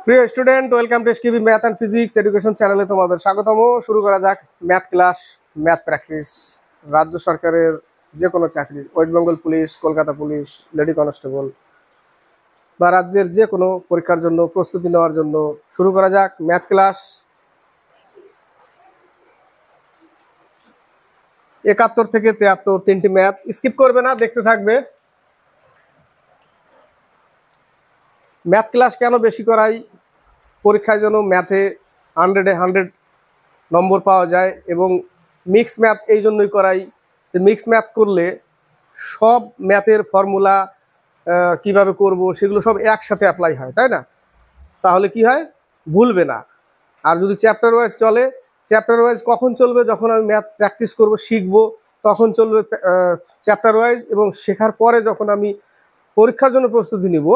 প্রিয় student, welcome to SKB math and physics education চ্যানেলে তোমাদের স্বাগতম। শুরু করা যাক ম্যাথ ক্লাস, ম্যাথ প্র্যাকটিস। রাজ্য সরকারের যে কোনো চাকরি, West Bengal police, Kolkata police, lady constable বা রাজ্যের যে কোনো পরীক্ষার জন্য প্রস্তুতি নেওয়ার জন্য শুরু করা যাক ম্যাথ ক্লাস। 71 থেকে 73 তিনটি ম্যাথ, স্কিপ করবে না, দেখতে থাকবে। ম্যাথ ক্লাস কেন বেশি করাই? পরীক্ষায় যেন ম্যাথে 100-এ 100 নম্বর পাওয়া যায়, এবং মিক্স ম্যাথ এই জন্যই করাই যে মিক্স ম্যাথ করলে সব ম্যাথের ফর্মুলা কিভাবে করব সেগুলো সব একসাথে অ্যাপ্লাই হয়, তাই না? তাহলে কি হয়, ভুলবে না। আর যদি চ্যাপ্টার ওয়াইজ চলে, চ্যাপ্টার ওয়াইজ কখন চলবে? যখন আমি ম্যাথ প্র্যাকটিস করব, শিখবো, তখন চলবে চ্যাপ্টার ওয়াইজ। এবং শেখার পরে যখন আমি পরীক্ষার জন্য প্রস্তুতি নিব,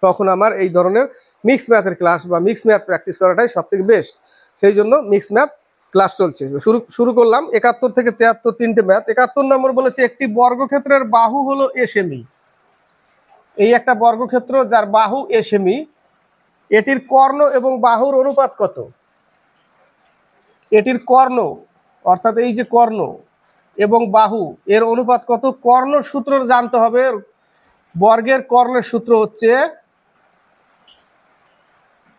তখন আমার এই ধরনের মিক্স ম্যাথের ক্লাস বা মিক্স ম্যাথ প্র্যাকটিস করাটাই সব থেকে বেস্ট। সেই জন্য মিক্স ম্যাথ ক্লাস চলছে। শুরু করলাম 71 থেকে 73 তিনটে ম্যাথ। 71 নম্বর বলেছে একটি বর্গক্ষেত্রের বাহু হলো a সেমি। এই একটা বর্গক্ষেত্র যার বাহু a সেমি, এটির কর্ণ এবং বাহুর অনুপাত কত? এটির কর্ণ অর্থাৎ এই যে কর্ণ এবং বাহু এর অনুপাত কত? কর্ণ সূত্র জানতে হবে। বর্গের কর্ণের সূত্র হচ্ছে,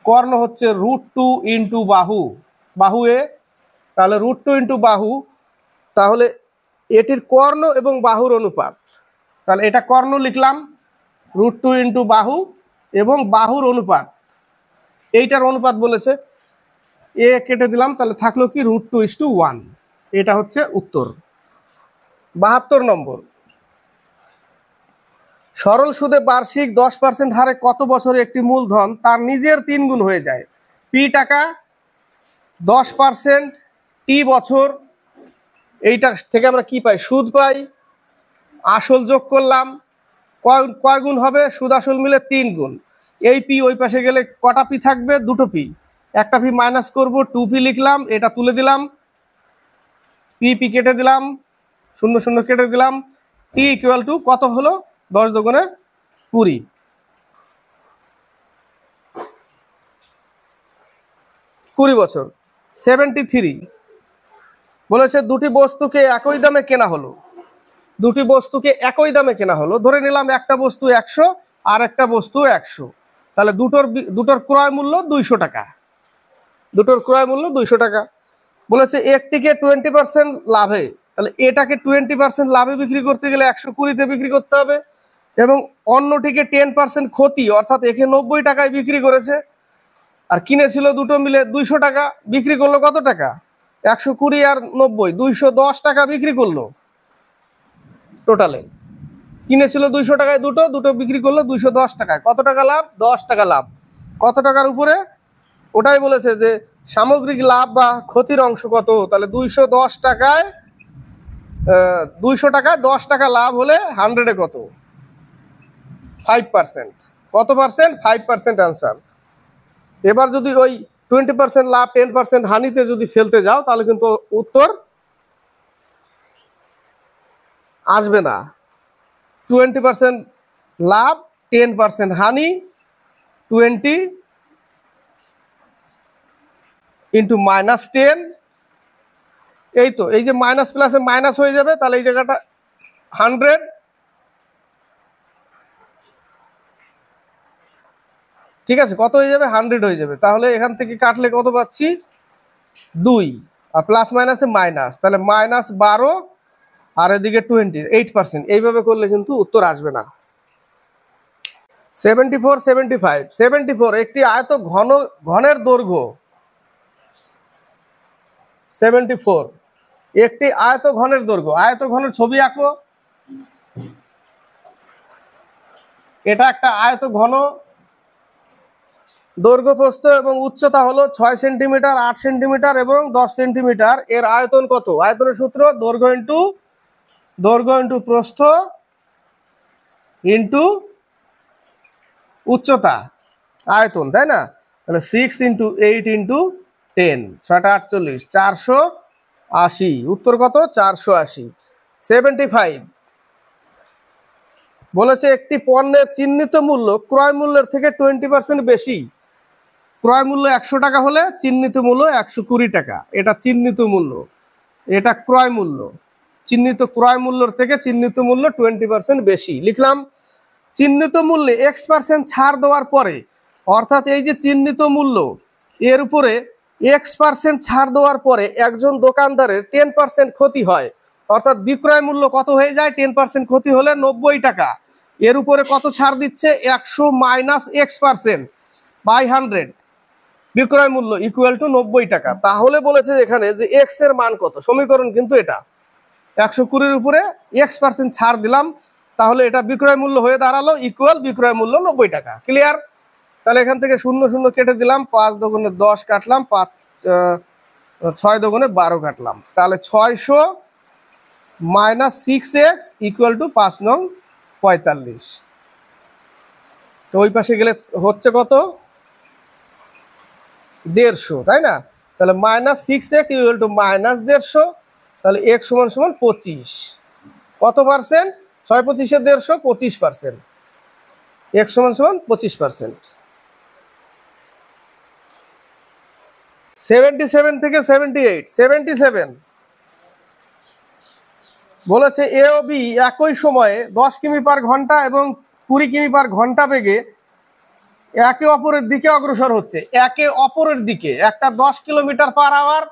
কর্ণ হচ্ছে √2 ইন্টু বাহু, বাহু এ, তাহলে √2 ইন্টু বাহু, তাহলে এটির কর্ণ এবং বাহুর অনুপাত। তাহলে এটা কর্ণ লিখলাম, √2 ইন্টু বাহু এবং বাহুর অনুপাত, এইটার অনুপাত বলেছে, এ কেটে দিলাম, তাহলে থাকলো কি √2:1। এটা হচ্ছে উত্তর। 72 নম্বর, সরল সুদে বার্ষিক 10% হারে কত বছরে একটি মূলধন তার নিজের 3 গুণ হয়ে যায়? পি টাকা, 10%, টি বছর। এইটা থেকে আমরা কি পাই? সুদ পাই। আসল যোগ করলাম, কয় গুণ হবে? সুদ আসল মিলে 3 গুণ। এই পি ওই পাশে গেলে কটা পি থাকবে? দুটো পি। একটা পি মাইনাস করবো, 2p লিখলাম, এটা তুলে দিলাম, পি পি কেটে দিলাম, 0 0 কেটে দিলাম। টি ইকুয়াল টু কত হলো? 10 দুগুণে 20। 20 বছর। 73 বলেছে দুটি বস্তুকে একই দামে কেনা হলো। দুটি বস্তুকে একই দামে কেনা হলো, ধরে নিলাম একটা বস্তু 100 আর একটা বস্তু 100, তাহলে দুটোর ক্রয় মূল্য 200 টাকা। দুটোর ক্রয় মূল্য 200 টাকা। বলেছে একটিকে 20% লাভে, তাহলে এটাকে 20% লাভে বিক্রি করতে গেলে 120-তে বিক্রি করতে হবে, এবং অন্যটিকে 10% ক্ষতি, অর্থাৎ একে 90 টাকায় বিক্রি করেছে, আর কিনেছিল দুটো মিলে 200 টাকা, বিক্রি করলো কত টাকা? 120 আর 90, 210 টাকা বিক্রি করলো টোটালে। কিনেছিল 200 টাকায় দুটো, দুটো বিক্রি করলো 210 টাকায়। কত টাকা লাভ? 10 টাকা লাভ। কত টাকার উপরে? ওটাই বলেছে যে সামগ্রিক লাভ বা ক্ষতির অংশ কত, তাহলে 210 টাকায় 200 টাকায় 10 টাকা লাভ হলে 100-এ কত? 5%। কত পার্সেন্ট? 5% অ্যান্সার। এবার যদি ওই 20% লাভ 10% হানিতে যদি ফেলতে যাও, তাহলে কিন্তু উত্তর আসবে না। 20% লাভ, 10% হানি, 20 ইন্টু -10। এই তো, এই যে মাইনাস প্লাসে মাইনাস হয়ে যাবে, তাহলে এই জায়গাটা 100। ঠিক আছে, কত হয়ে যাবে? 100 হয়ে যাবে। তাহলে এখান থেকে কাটলে কত পাচ্ছি? 2, আর প্লাস মাইনাসে মাইনাস, তাহলে -12, আর এদিকে 28%। এইভাবে করলে কিন্তু উত্তর আসবে না। 74, 75, 74 একটি আয়ত ঘনের দৈর্ঘ্য। 74 একটি আয়ত ঘনের দৈর্ঘ্য। আয়ত ঘনের ছবি আঁকো। এটা একটা আয়ত ঘন, দৈর্ঘ্য প্রস্থ এবং উচ্চতা হলো 6 সেন্টিমিটার, 8 সেন্টিমিটার এবং 10 সেন্টিমিটার। এর আয়তন কত? আয়তনের সূত্র দৈর্ঘ্য ইন্টু প্রস্থ ইন্টু উচ্চতা, আয়তন, তাই না? তাহলে 6 × 8 × 10, 6 × 8 = 480। উত্তর কত? 480। 75 বলেছে একটি পণ্যের চিহ্নিত মূল্য ক্রয় মূল্যের থেকে 20% বেশি। ক্রয় মূল্য 100 টাকা হলে চিহ্নিত মূল্য 120 টাকা, এটা চিহ্নিত মূল্য, এটা ক্রয় মূল্য। চিহ্নিত ক্রয় মূল্যর থেকে চিহ্নিত মূল্য 20% বেশি। লিখলাম চিহ্নিত মূল্যে X% ছাড় দেওয়ার পরে, অর্থাৎ এই যে চিহ্নিত মূল্য এর উপরে X% ছাড় দেওয়ার পরে একজন দোকানদারের 10% ক্ষতি হয়, অর্থাৎ বিক্রয় মূল্য কত হয়ে যায়, 10% ক্ষতি হলে 90 টাকা। এর উপরে কত ছাড় দিচ্ছে, 100 মাইনাস X% বাই 100, বিক্রয় মূল্য ইকুয়াল টু 90 টাকা। তাহলে বলেছে এখানে যে এক্স এর মান কত, সমীকরণ কিন্তু এটা 120 উপরে X% ছাড় দিলাম, তাহলে এটা বিক্রয় মূল্য হয়ে দাঁড়ালো ইকুয়াল বিক্রয় মূল্য 90 টাকা। ক্লিয়ার? তাহলে এখান থেকে 0 0 কেটে দিলাম, 5 দুগুণে 10 কাটলাম, 6 দুগুণে 12 কাটলাম, তাহলে 600 মাইনাস 6x ইকুয়াল টু 5 নং 45। তো ওই পাশে গেলে হচ্ছে কত, 150, তাই না? তাহলে minus 6x equal to minus 150, তাহলে x সমান সমান 25। কত পার্সেন্ট, 6 25 150, 25%। x সমান সমান 25%। 77 থেকে 78, 77 বলেছে এ ও বি একই সময়ে 10 কিমি পার ঘন্টা এবং 20 কিমি পার ঘন্টা বেগে একে অপরের দিকে অগ্রসর হচ্ছে। একে অপরের দিকে, একটা 10 কিলোমিটার পার আওয়ার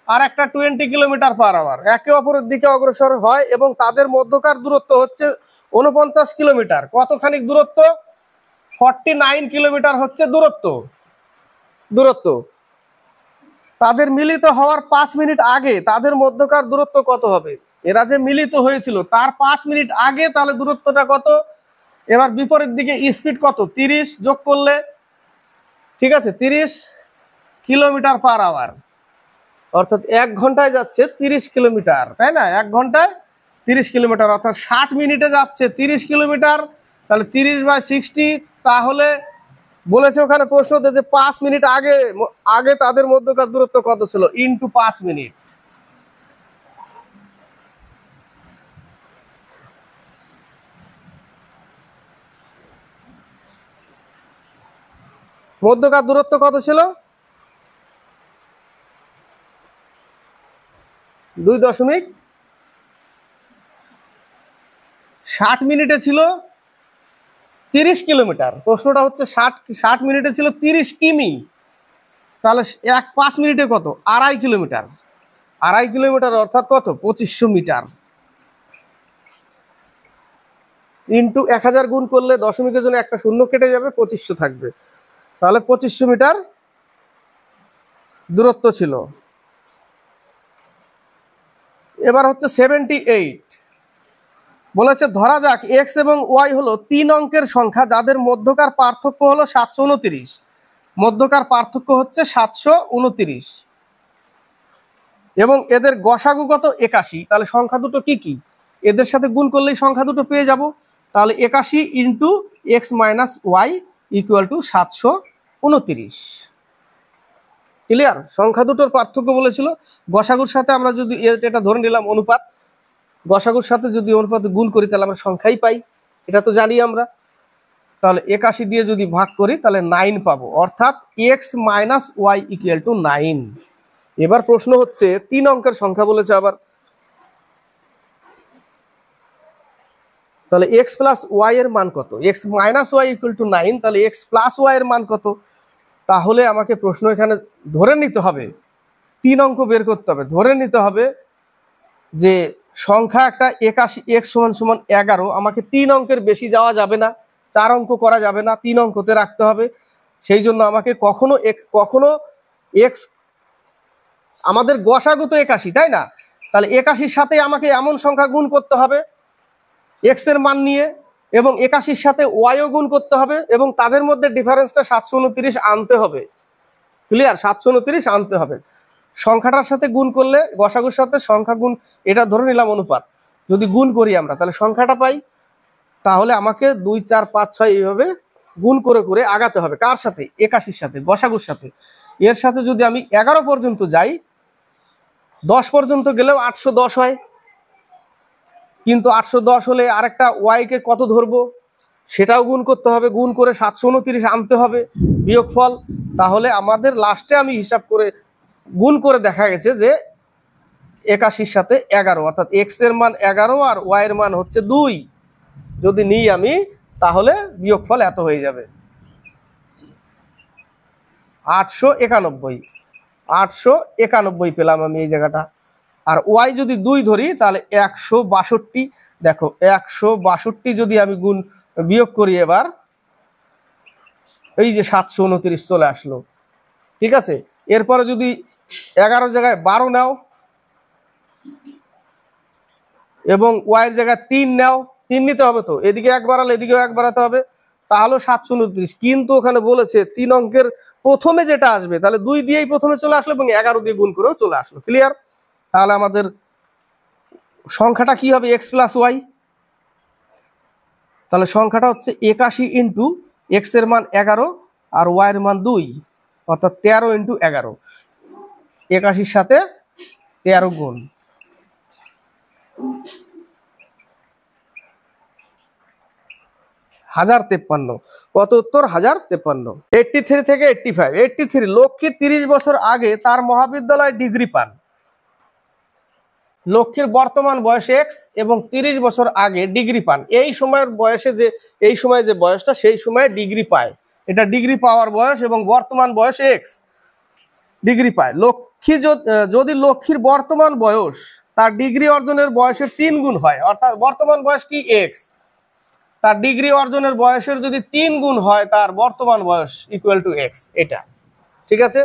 আর একটা 20 কিলোমিটার পার আওয়ার, একে অপরের দিকে অগ্রসর হয় এবং তাদের মধ্যকার দূরত্ব হচ্ছে 49 কিলোমিটার। কতখানি দূরত্ব, 49 কিলোমিটার হচ্ছে দূরত্ব। তাদের মিলিত হওয়ার 5 মিনিট আগে তাদের মধ্যকার দূরত্ব কত হবে? এরা যে মিলিত হয়েছিল তার 5 মিনিট আগে, তাহলে দূরত্বটা কত? এবার বিপরীত দিকে স্পিড কত, 30 যোগ করলে, ঠিক আছে, 30 কিলোমিটার পার আওয়ার, অর্থাৎ 1 ঘন্টায় যাচ্ছে 30 কিলোমিটার, তাই না? 1 ঘন্টায় 30 কিলোমিটার, অর্থাৎ 60 মিনিটে যাচ্ছে 30 কিলোমিটার। তাহলে 30/60, তাহলে বলেছে ওখানে প্রশ্নতে যে 5 মিনিট আগে তাদের মধ্যকার দূরত্ব কত ছিল, ইনটু 5 মিনিট। মধ্যকার দূরত্ব কত ছিল, 2.60 মিনিটে ছিল 30 কিলোমিটার। প্রশ্নটা হচ্ছে 60 মিনিটে ছিল 30 কিমি, তাহলে 5 মিনিটে কত, 2.5 কিলোমিটার। 2.5 কিলোমিটার অর্থাৎ কত, 2500 মিটার। ইন্টু 1000 গুণ করলে দশমিকের জন্য একটা শূন্য কেটে যাবে, 2500 থাকবে, তাহলে 2500 মিটার দূরত্ব ছিল। এবার হচ্ছে 78, বলেছে ধরা যাক এক্স এবং ওয়াই হলো 3 অঙ্কের সংখ্যা যাদের মধ্যকার পার্থক্য হলো 729, মধ্যকার পার্থক্য হচ্ছে 729 এবং এদের গসাগু কত, 81। তাহলে সংখ্যা দুটো কি কি, এদের সাথে গুণ করলেই সংখ্যা দুটো পেয়ে যাব। তাহলে 81 into x minus y equal to 729। Clear? সংখ্যা দুটোর পার্থক্য বলেছিল, গসাগুর সাথে আমরা যদি এটা ধরে নিলাম অনুপাত, গসাগুর সাথে যদি অনুপাতে গুণ করি তাহলে আমরা সংখ্যাই পাই, এটা তো জানি আমরা। তাহলে 81 দিয়ে যদি ভাগ করি তাহলে 9 পাবো, অর্থাৎ x minus y equal to 9। এবার প্রশ্ন হচ্ছে 3 অঙ্কের সংখ্যা বলেছে আবার, তাহলে এক্স প্লাস ওয়াই এর মান কত, x minus y equal to 9, তাহলে এক্স প্লাস ওয়াই এর মান কত? তাহলে আমাকে প্রশ্ন এখানে ধরে নিতে হবে, 3 অঙ্ক বের করতে হবে, ধরে নিতে হবে যে সংখ্যা একটা 81, এক্স সমান সমান 11, আমাকে 3 অঙ্কের বেশি যাওয়া যাবে না, 4 অঙ্ক করা যাবে না, 3 অঙ্কতে রাখতে হবে। সেই জন্য আমাকে কখনো এক্স আমাদের গসাগু তো 81, তাই না? তাহলে 81-র সাথে আমাকে এমন সংখ্যা গুণ করতে হবে এক্স এর মান নিয়ে, এবং 81-র সাথে ওয়াইও গুণ করতে হবে, এবং তাদের মধ্যে ডিফারেন্সটা 729 আনতে হবে। ক্লিয়ার? 729 আনতে হবে। সংখ্যাটার সাথে গুণ করলে, গসাগুর সাথে সংখ্যা গুণ, এটা ধরে নিলাম অনুপাত, যদি গুণ করি আমরা তাহলে সংখ্যাটা পাই। তাহলে আমাকে 2 4 5 6 এইভাবে গুণ করে করে আগাতে হবে। কার সাথে? 81-র সাথে, গসাগুর সাথে। এর সাথে যদি আমি 11 পর্যন্ত যাই, 10 পর্যন্ত গেলেও 810 হয়, কিন্তু 810 হলে আরেকটা ওয়াই কে কত ধরবো সেটাও গুণ করতে হবে, গুণ করে 729 আনতে হবে। বিয়োগফল। তাহলে আমাদের লাস্টে আমি হিসাব করে গুণ করে দেখা গেছে যে 81 সাথে 11, অর্থাৎ এক্স এর মান 11 আর ওয়াই এর মান হচ্ছে 2 যদি নিই আমি, তাহলে বিয়োগফল এত হয়ে যাবে 891 পেলাম আমি এই জায়গাটা। আর ওয়াই যদি 2 ধরি তাহলে 162। দেখো 162 যদি আমি গুণ বিয়োগ করি এবার, এই যে 729 চলে আসলো। ঠিক আছে, এরপরে যদি 11 জায়গায় 12 নাও এবং ওয়াইয়ের জায়গায় 3 নাও, 3 নিতে হবে তো, এদিকে 1 বাড়ালে এদিকেও 1 বাড়াতে হবে, তাহলে 729। কিন্তু ওখানে বলেছে 3 অঙ্কের প্রথমে যেটা আসবে, তাহলে 2 দিয়েই প্রথমে চলে আসলো এবং 11 দিয়ে গুণ করেও চলে আসলো। ক্লিয়ার? তাহলে আমাদের সংখ্যাটা কি হবে? X plus y. তাহলে সংখ্যাটা হচ্ছে 81 ইন্টু এক্স এর মান 11 আর ওয়াই এর মান 2, অর্থাৎ 13 ইন্টু 11। 81 সাথে 13 গুণ 1053। কত উত্তর? 1053। 83 থেকে 85। 83, লক্ষ্মীর 30 বছর আগে তার মহাবিদ্যালয় ডিগ্রি পান। লক্ষ্মীর বর্তমান বয়স এক্স এবং 30 বছর আগে ডিগ্রি পান। এই সময়ের বয়সে যে, এই সময় যে বয়সটা, সেই সময় ডিগ্রি পায়, এটা ডিগ্রি পাওয়ার বয়স এবং বর্তমান বয়স এক্স, ডিগ্রি পায়। লক্ষ্মী যদি লক্ষ্মীর বর্তমান বয়স তার ডিগ্রি অর্জনের বয়সের 3 গুণ হয়, অর্থাৎ বর্তমান বয়স কি এক্স, তার ডিগ্রি অর্জনের বয়সের যদি 3 গুণ হয়, তার বর্তমান বয়স ইকুয়াল টু এক্স। এটা ঠিক আছে।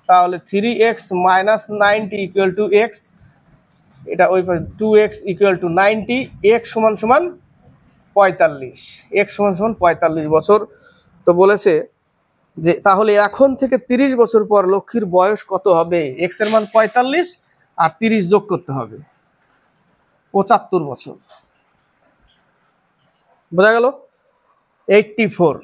তাহলে 3x minus 90 equal to x, এটা ওই 2x ইকুয়াল টু 90, এক্স সমান সমান 45, এক্স সমান সমান 45 বছর। তো বলেছে যে তাহলে এখন থেকে 30 বছর পর লক্ষ্মীর বয়স কত হবে? এক্স এর মান 45 আর 30 যোগ করতে হবে, 75 বছর। বোঝা গেল? 84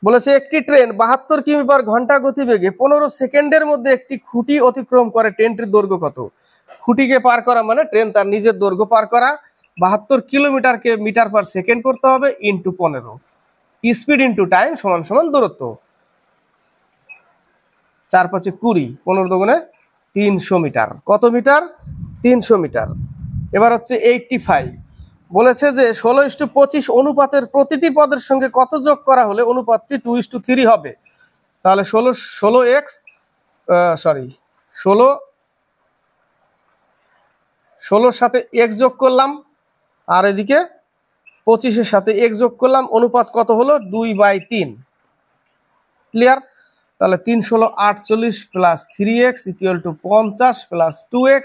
বলেছে একটি ট্রেন 72 কিমি/ঘন্টা গতিবেগে 15 সেকেন্ডের মধ্যে একটি খুঁটি অতিক্রম করে। ট্রেনটির দৈর্ঘ্য কত? খুঁটিকে পার করা মানে ট্রেন তার নিজের দৈর্ঘ্য পার করা। 72 কিলোমিটারকে মিটার পার সেকেন্ড করতে হবে ইন্টু 15, স্পিড ইন্টু টাইম সমান সমান দূরত্ব। 4 5 20, 15 দুগুণে 300 মিটার। কত মিটার? 300 মিটার। এবার হচ্ছে 85, বলেছে যে 16:25 অনুপাতের প্রতিটি পদের সঙ্গে কত যোগ করা হলে অনুপাতটি 2:3 হবে? তাহলে 16 সাথে এক্স যোগ করলাম আর এদিকে 25-এর সাথে এক্স যোগ করলাম, অনুপাত কত হলো? 2/3। ক্লিয়ার? তাহলে 3 16 48 plus 3x equal to 50 plus 2x।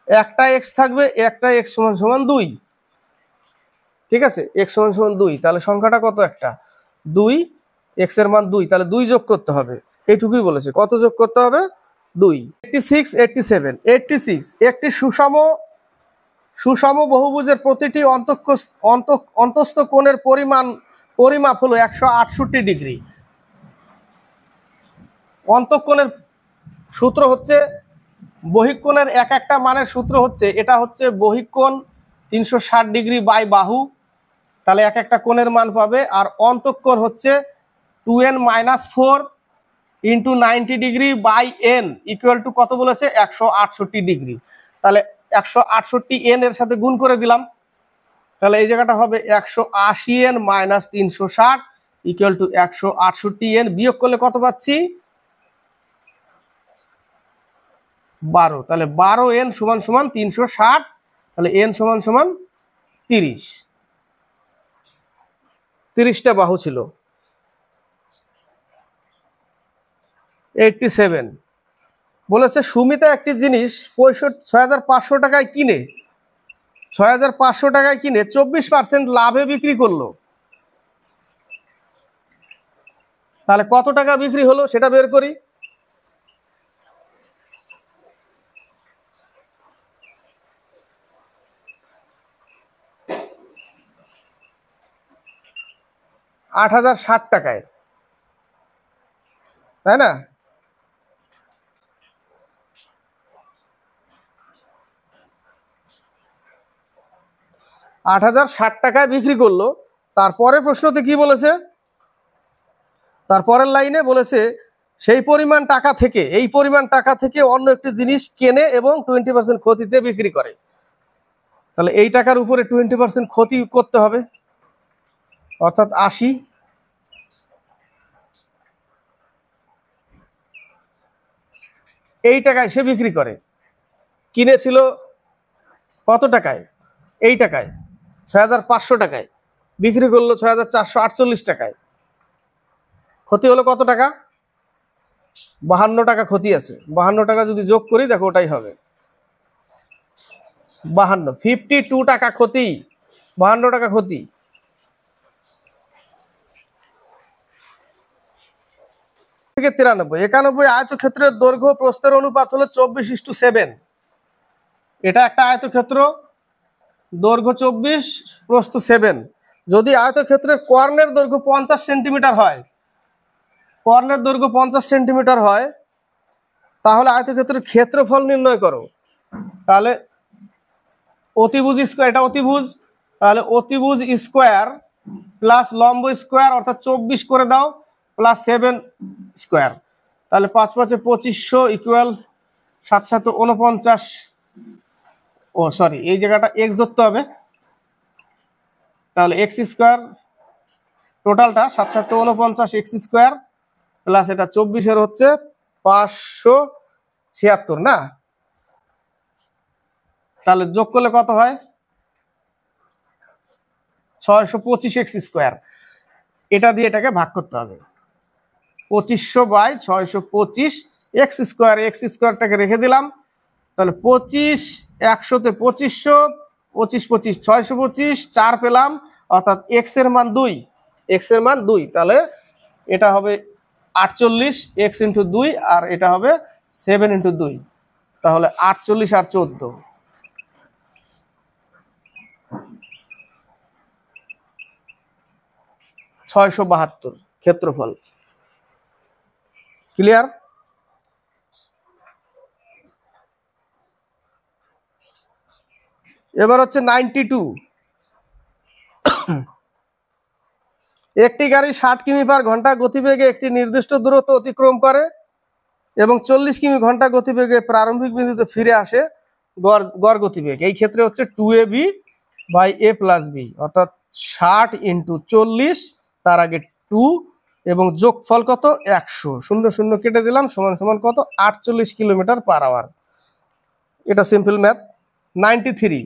একটা এক্স থাকবে, একটা এক্স সমান সমান 2। ঠিক আছে, এক্স সমান সমান 2। তাহলে সংখ্যাটা কত? একটা 2, এক্স এর মান 2, তাহলে 2 যোগ করতে হবে। এইটুকুই বলেছে। কত যোগ করতে হবে? 2। 86 87। 86, একটি সুষম বহুভুজের প্রতিটি অন্তস্থ কোণের পরিমাপ হলো 168 ডিগ্রি। অন্তঃকোণের সূত্র হচ্ছে, বহিঃ কোণের এক একটা মানের সূত্র হচ্ছে, এটা হচ্ছে বহিঃ কোণ 360 ডিগ্রি বাই বাহু, তাহলে এক একটা কোণের মান পাবে। আর অন্তঃকোণ হচ্ছে 2n-4 into 90 degree by n equal to কত বলেছে? 168 ডিগ্রি। তাহলে 168n এর সাথে গুণ করে দিলাম, তাহলে এই জায়গাটা হবে 180n minus 360 equal to 168n। বিয়োগ করলে কত পাচ্ছি? 12। তাহলে 12n সমান সমান 360, তাহলে n সমান সমান 30। 30টা বাহু ছিল। 87, বলেছে সুমিতা একটি জিনিস 6500 টাকায় কিনে 6500 টাকায় কিনে 24% লাভে বিক্রি করলো। তাহলে কত টাকা বিক্রি হলো সেটা বের করি। $8060 টাকায়, তাই না? $8060 টাকায় বিক্রি করলো। তারপরে প্রশ্নতে কি বলেছে? তারপরের লাইনে বলেছে সেই পরিমাণ টাকা থেকে, এই পরিমাণ টাকা থেকে অন্য একটি জিনিস কেনে এবং 20% ক্ষতিতে বিক্রি করে। তাহলে এই টাকার উপরে 20% ক্ষতি করতে হবে, অর্থাৎ 80। এই টাকায় সে বিক্রি করে, কিনেছিল কত টাকায়? এই টাকায় 6500 টাকায়, বিক্রি করলো 6448 টাকায়। ক্ষতি হলো কত টাকা? 52 টাকা ক্ষতি আছে। 52 টাকা যদি যোগ করি দেখো ওটাই হবে 52, 52 টাকা ক্ষতি, 52 টাকা ক্ষতি। থেকে 93, 91 আয়তক্ষেত্রের দৈর্ঘ্য প্রস্থের অনুপাত হলো 24:7। এটা একটা আয়তক্ষেত্র, দৈর্ঘ্য 24, প্রস্থ 7। যদি আয়তক্ষেত্রের কর্ণের দৈর্ঘ্য 50 সেন্টিমিটার হয়, কর্ণের দৈর্ঘ্য 50 সেন্টিমিটার হয়, তাহলে আয়তক্ষেত্রের ক্ষেত্রফল নির্ণয় করো। তাহলে অতিভুজ স্কোয়ার, এটা অতিভুজ, তাহলে অতিভুজ স্কোয়ার প্লাস লম্ব স্কোয়ার অর্থাৎ 24 করে দাও প্লাস 7 স্কোয়ার, তাহলে 5 5 2500 ইকুয়াল 7 7 49। ও সরি, এই জায়গাটা এক্স ধরতে হবে, তাহলে এক্স স্কোয়ার টোটালটা 7 7 49 এক্স স্কোয়ার প্লাস এটা 24 হচ্ছে 576 না? তাহলে যোগ করলে কত হয়? 625 এক্স স্কোয়ার। এটা দিয়ে এটাকে ভাগ করতে হবে, 2500/625 এক্স স্কোয়ার। এক্স স্কোয়ারটাকে রেখে দিলাম, তাহলে 25 100-তে 2500, 25 25 625, 4 পেলাম, অর্থাৎ এক্স এর মান 2, এক্স এর মান 2। তাহলে এটা হবে 48 এক্স ইন্টু 2, আর এটা হবে 7 ইন্টু 2, তাহলে 48 আর 14, 672 ক্ষেত্রফল। ক্লিয়ার? এবার হচ্ছে 92। একটি গাড়ি 60 কিমি/ঘন্টা গতিবেগে একটি নির্দিষ্ট দূরত্ব অতিক্রম করে এবং 40 কিমি/ঘন্টা গতিবেগে প্রারম্ভিক বিন্দুতে ফিরে আসে গড় গতিবেগ। এই ক্ষেত্রে হচ্ছে 2ab/a+b, অর্থাৎ 60 × 40, তার আগে 2 এবং যোগফল কত? 100। 0 0 কেটে দিলাম, সমান সমান কত? 48 কিমি/আওয়ার। এটা সিম্পল ম্যাথ। 93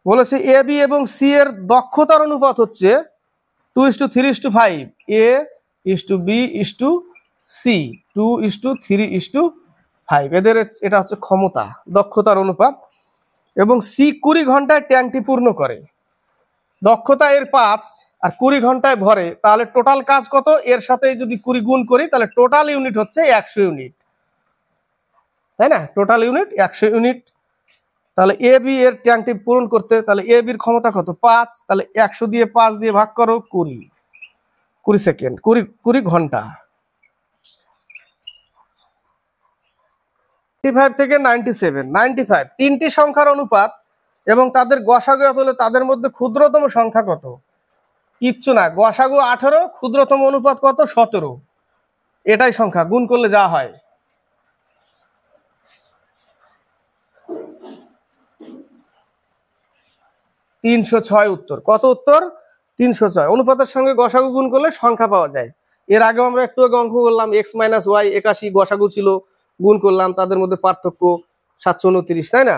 বলেছে এ বি এবং সি এর দক্ষতার অনুপাত হচ্ছে 2:3:5, a:b:c, 2:3:5। এদের এটা হচ্ছে ক্ষমতা, দক্ষতার অনুপাত। এবং সি 20 ঘন্টায় ট্যাঙ্কটি পূর্ণ করে, দক্ষতা এর 5 আর 20 ঘন্টায় ভরে, তাহলে টোটাল কাজ কত? এর সাথে যদি 20 গুণ করি তাহলে টোটাল ইউনিট হচ্ছে 100 ইউনিট, তাই না? Total unit 100 unit. তাহলে এ বি এর ট্যাঙ্কটি পূরণ করতে, তাহলে এ বির ক্ষমতা কত? 5, তাহলে 100 দিয়ে 5 দিয়ে ভাগ করো, 20 সেকেন্ড, 20 ঘন্টা। 95 থেকে 97, 95 তিনটি সংখ্যার অনুপাত এবং তাদের গসাগু হলে তাদের মধ্যে ক্ষুদ্রতম সংখ্যা কত? কিচ্ছু না, গসাগু 18, ক্ষুদ্রতম অনুপাত কত? 17। এটাই সংখ্যা, গুণ করলে যা হয়। $306 উত্তর। কত উত্তর? 306। অনুপাতের সঙ্গে গসাগু গুণ করলে সংখ্যা পাওয়া যায়। এর আগে আমরা একটু আগে অঙ্ক করলাম, x - y 81, গসাগু ছিল, গুণ করলাম, তাদের মধ্যে পার্থক্য 729, তাই না?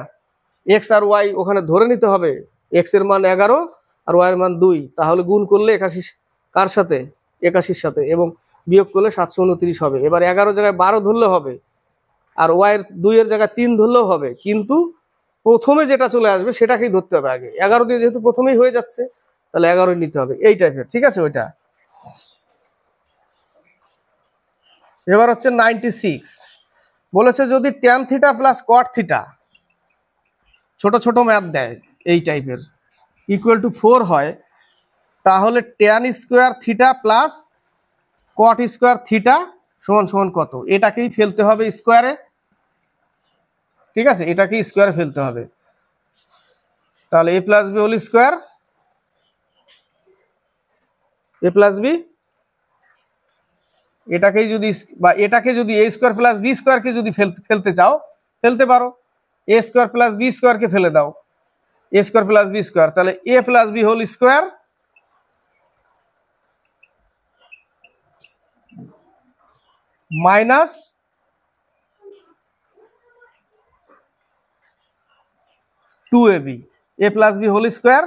এক্স আর ওয়াই ওখানে ধরে নিতে হবে, এক্স এর মান 11 আর ওয়াই এর মান 2, তাহলে গুণ করলে 81 কার সাথে? 81-র সাথে, এবং বিয়োগ করলে 729 হবে। এবার 11 জায়গায় 12 ধরলে হবে, আর ওয়াই এর 2 এর জায়গায় 3 ধরলেও হবে, কিন্তু প্রথমে যেটা চলে আসবে সেটাকেই ধরতে হবে আগে। 11 দিয়ে যেহেতু প্রথমেই হয়ে যাচ্ছে, তাহলে 11 নিতে হবে, এই টাইপের, ঠিক আছে? ওইটা। এবার হচ্ছে 96 বলেছে যদি tan θ প্লাস cot θ, ছোট ছোট ম্যাথ দেয় এই টাইপের, ইকুয়াল টু 4 হয়, তাহলে tan square θ plus cot square θ সমান সমান কত? এটাকেই ফেলতে হবে স্কোয়ারে, ঠিক আছে? এটাকেই স্কোয়ারে ফেলতে হবে। তাহলে a plus B whole square, a plus b এটাকেই যদি বা এটাকে যদি এ স্কোয়ার প্লাস বি স্কোয়ারকে যদি ফেলতে চাও ফেলতে পারো, এ স্কোয়ার প্লাস বি স্কোয়ারকে ফেলে দাও, A square plus B square, তাহলে A plus B whole square minus 2ab, a plus B whole square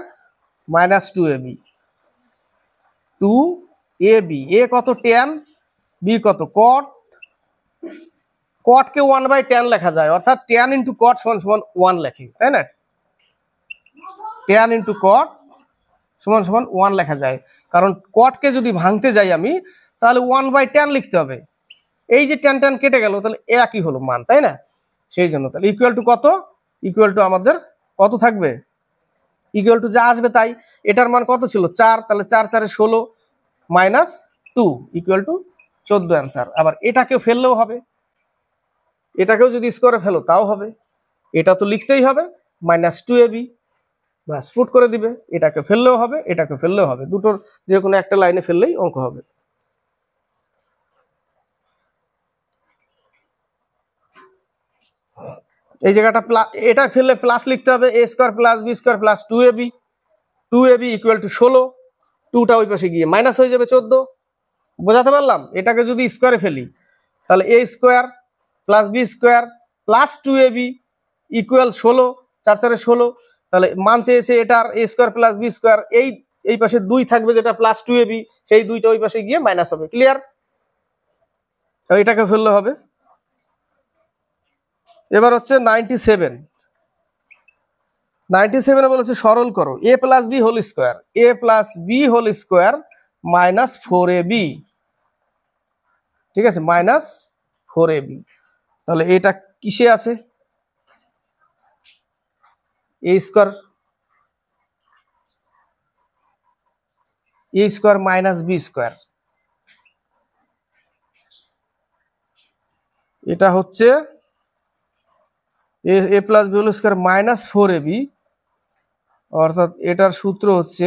minus 2ab, 2ab, a কত tan, b কত cot, cot কে 1/tan লেখা যায়, অর্থাৎ tan ইন্টু cot সমান সমান 1 লেখি, তাই না? tan ইন্টু cot সমান সমান 1 লেখা যায়, কারণ cot কে যদি ভাঙতে যাই আমি তাহলে 1/tan লিখতে হবে, এই যে tan tan কেটে গেল তাহলে একই হলো মান, তাই না? সেই জন্য তাহলে ইকুয়াল টু কত, ইকুয়াল টু আমাদের কত থাকবে, ইকুয়াল টু যা আসবে তাই, এটার মান কত ছিল 4, তাহলে 4 4 16 মাইনাস 2 ইকুয়াল টু 14 অ্যান্সার। আবার এটাকেও ফেললেও হবে, এটাকেও যদি স্কোয়ারে ফেলো তাও হবে, এটা তো লিখতেই হবে মাইনাস 2ab, ব্যাস ফুট করে দিবে, এটাকে ফেললেও হবে এটাকে ফেললেও হবে, দুটোর যে কোনো একটা লাইনে ফেললেই অঙ্ক হবে। এই জায়গাটা এটা ফেললে প্লাস লিখতে হবে, A square plus B square plus 2ab, 2ab equal to 16, 2টা ওই পাশে গিয়ে মাইনাস হয়ে যাবে 14, বোঝাতে পারলাম? এটাকে যদি স্কোয়ারে ফেলি তাহলে A square plus B square plus 2ab equal 16, 4 4 16, তাহলে মান চেয়েছে এটার A square plus B square, এই পাশে 2 থাকবে যেটা প্লাস 2ab, সেই 2টা ওই পাশে গিয়ে মাইনাস হবে, ক্লিয়ার? এটাকে ফেললে হবে। এবার হচ্ছে 97, 97 বলেছে সরল করো A plus B whole square, A plus B whole square minus 4ab, ঠিক আছে, মাইনাস 4ab, তাহলে এটা কিসে আছে, A square minus B square, এটা হচ্ছে A plus B whole square minus 4ab, অর্থাৎ এটার সূত্র হচ্ছে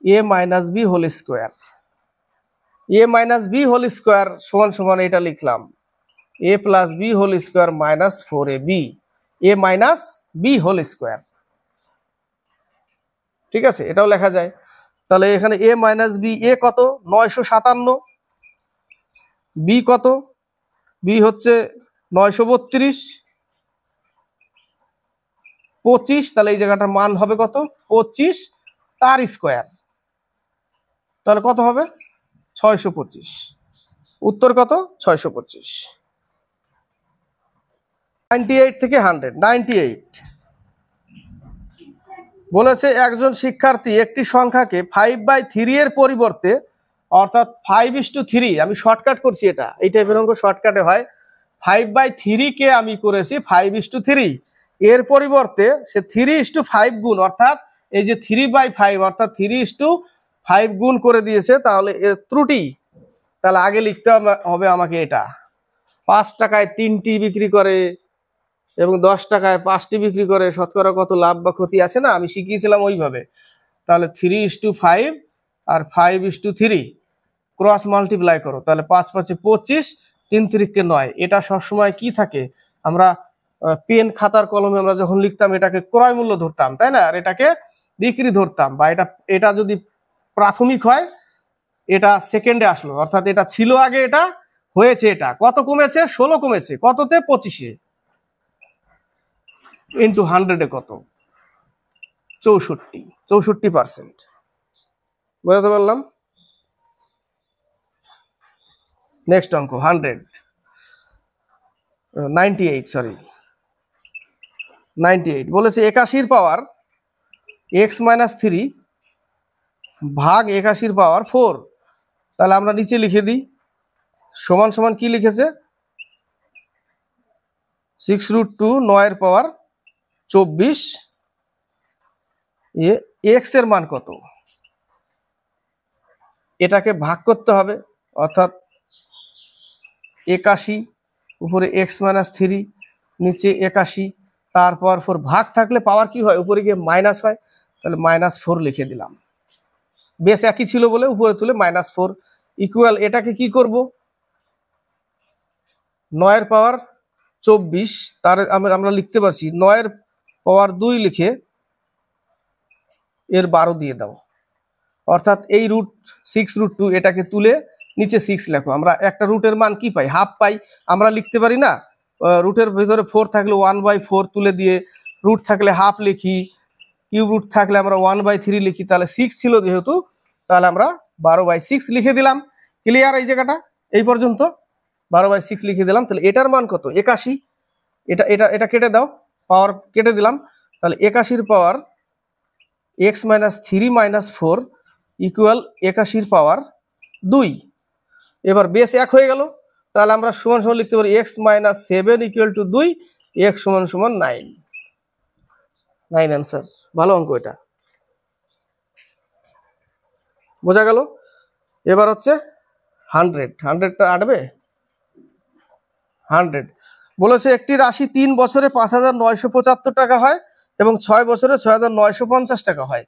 A minus B whole square, A minus B whole square সমান সমান এটা লিখলাম A plus B whole square minus 4ab, A minus B whole square, ঠিক আছে, এটাও লেখা যায়। তাহলে এখানে এ মাইনাস বি, এ কত 957, বি কত, বি হচ্ছে 932, 25, তাহলে এই জায়গাটার মান হবে কত 25 তার স্কোয়ার, তাহলে কত হবে 625, উত্তর কত 625। 98 থেকে 100, 98 বলেছে একজন শিক্ষার্থী একটি সংখ্যাকে 5/3 এর পরিবর্তে, অর্থাৎ 5:3, আমি শর্টকাট করছি, এই টাইপের অঙ্ক শর্টকাটে হয়, 5/3 কে আমি করেছি 5:3, এর পরিবর্তে সে 3:5 গুণ, অর্থাৎ এই যে 3/5 অর্থাৎ 3:5 গুণ করে দিয়েছে, তাহলে এর ত্রুটি, তাহলে আগে লিখতে হবে আমাকে এটা 5 টাকায় 3টি বিক্রি করে এবং 10 টাকায় 5টি বিক্রি করে, শতকরা কত লাভ বা ক্ষতি আছে না, আমি শিখিয়েছিলাম ওইভাবে। তাহলে 3:5 আর 5:3 ক্রস মাল্টিপ্লাই করো, তাহলে 5 5 25, 3 3 9, এটা সবসময় কি থাকে, আমরা পেন খাতার কলমে আমরা যখন লিখতাম এটাকে ক্রয় মূল্য ধরতাম, তাই না, আর এটাকে বিক্রি ধরতাম, বা এটা যদি প্রাথমিক হয় এটা সেকেন্ডে আসলো, অর্থাৎ এটা ছিল আগে, এটা হয়েছে, এটা কত কমেছে 16 কমেছে, কততে 25-এ, ইন্টু 100-এ কত 64%, বুঝতে পারলাম? নেক্সট অঙ্ক 98 বলেছে 81-র পাওয়ার x - 3 ভাগ 81-র পাওয়ার 4, তাহলে আমরা নিচে লিখে দিই সমান সমান কি লিখেছে 6√2 9-এর পাওয়ার 24, x এর মান কত, এটাকে ভাগ করতে হবে, অর্থাৎ 81 উপরে x - 3 নিচে 81, তারপর 4, ভাগ থাকলে পাওয়ার কি হয় উপরে গিয়ে মাইনাস হয়, তাহলে -4 লিখে দিলাম, বেশ একই ছিল বলে উপরে তুলে -4 ইকুয়াল, এটাকে কি করব 9 এর পাওয়ার 24, তার আমরা লিখতে পারছি 9 এর পাওয়ার 2 লিখে এর 12 দিয়ে দাও, অর্থাৎ এই √6√2 এটাকে তুলে নিচে 6 লেখো। আমরা একটা রুটের মান কি পাই? হাফ পাই। আমরা লিখতে পারি না রুটের ভিতরে 4 থাকলে 1/4 তুলে দিয়ে, রুট থাকলে হাফ লিখি, কিউব রুট থাকলে আমরা 1/3 লিখি। তাহলে 6 ছিল যেহেতু, তাহলে আমরা 12/6 লিখে দিলাম। ক্লিয়ার এই জায়গাটা? এই পর্যন্ত 12/6 লিখে দিলাম। তাহলে এটার মান কত? 81। এটা এটা এটা কেটে দাও, পাওয়ার কেটে দিলাম। তাহলে 81 পাওয়ার x - 3 - 4 ইকুয়াল 81 পাওয়ার 2। এবার বেস 1 হয়ে গেল। তাহলে আমরা সমান সমান লিখতে পারি x - 7 ইকুয়াল টু 2, x সমান সমান 9। 9 অ্যান্সার। ভালো অঙ্ক এটা, বোঝা গেল? এবার হচ্ছে 100টা আটবে। 100 বলেছে একটি রাশি 3 বছরে 5,975 টাকা হয় এবং 6 বছরে 6,950 টাকা হয়।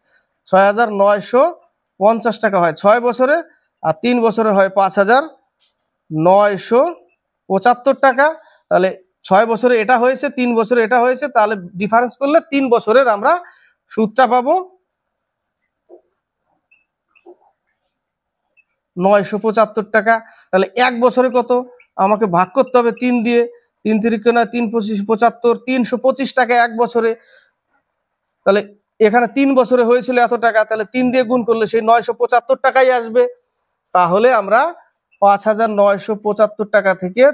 6,950 টাকা হয় 6 বছরে, আর 3 বছরে হয় 5,975 টাকা। তাহলে 6 বছরে এটা হয়েছে, 3 বছরে এটা হয়েছে, তাহলে ডিফারেন্স করলে 3 বছরের আমরা সুদটা পাবো 975 টাকা। তাহলে 1 বছরে কত? আমাকে ভাগ করতে হবে 3 দিয়ে। 3 তিরিকে না 3 25 75, 325 টাকা 1 বছরে। তাহলে এখানে 3 বছরে হয়েছিল এত টাকা, তাহলে 3 দিয়ে গুণ করলে সেই 975 টাকাই আসবে। তাহলে আমরা 5,975 টাকা থেকে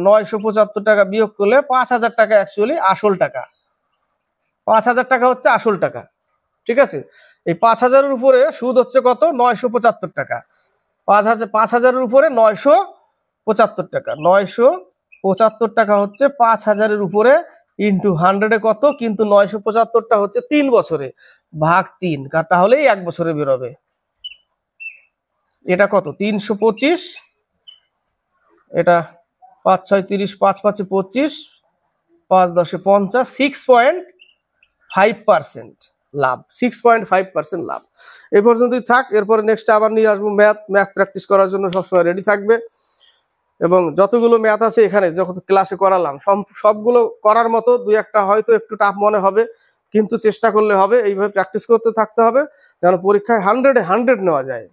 975 টাকা বিয়োগ করলে 5,000 টাকা অ্যাকচুয়ালি আসল টাকা। 5,000 টাকা হচ্ছে আসল টাকা, ঠিক আছে? এই 5,000-এর উপরে সুদ হচ্ছে কত? 975 টাকা। 5,000-এর উপরে 975 টাকা। 975 টাকা হচ্ছে 5,000-এর উপরে ইন্টু 100-এ কত? কিন্তু 975টা হচ্ছে 3 বছরে, ভাগ 3, তাহলেই 1 বছরে বেরোবে। এটা কত? 325। এটা 5 6 30, 5 5 25, 5 10 50, 6.5% লাভ। 6.5% লাভ। এই পর্যন্তই থাক। এরপরে নেক্সট আবার নিয়ে আসবো ম্যাথ প্র্যাকটিস করার জন্য সবসময় রেডি থাকবে। এবং যতগুলো ম্যাথ আছে এখানে যত ক্লাসে করালাম সবগুলো করার মতো, 2-1টা হয়তো একটু টাফ মনে হবে, কিন্তু চেষ্টা করলে হবে। এইভাবে প্র্যাকটিস করতে থাকতে হবে যেন পরীক্ষায় 100-এ 100 নেওয়া যায়।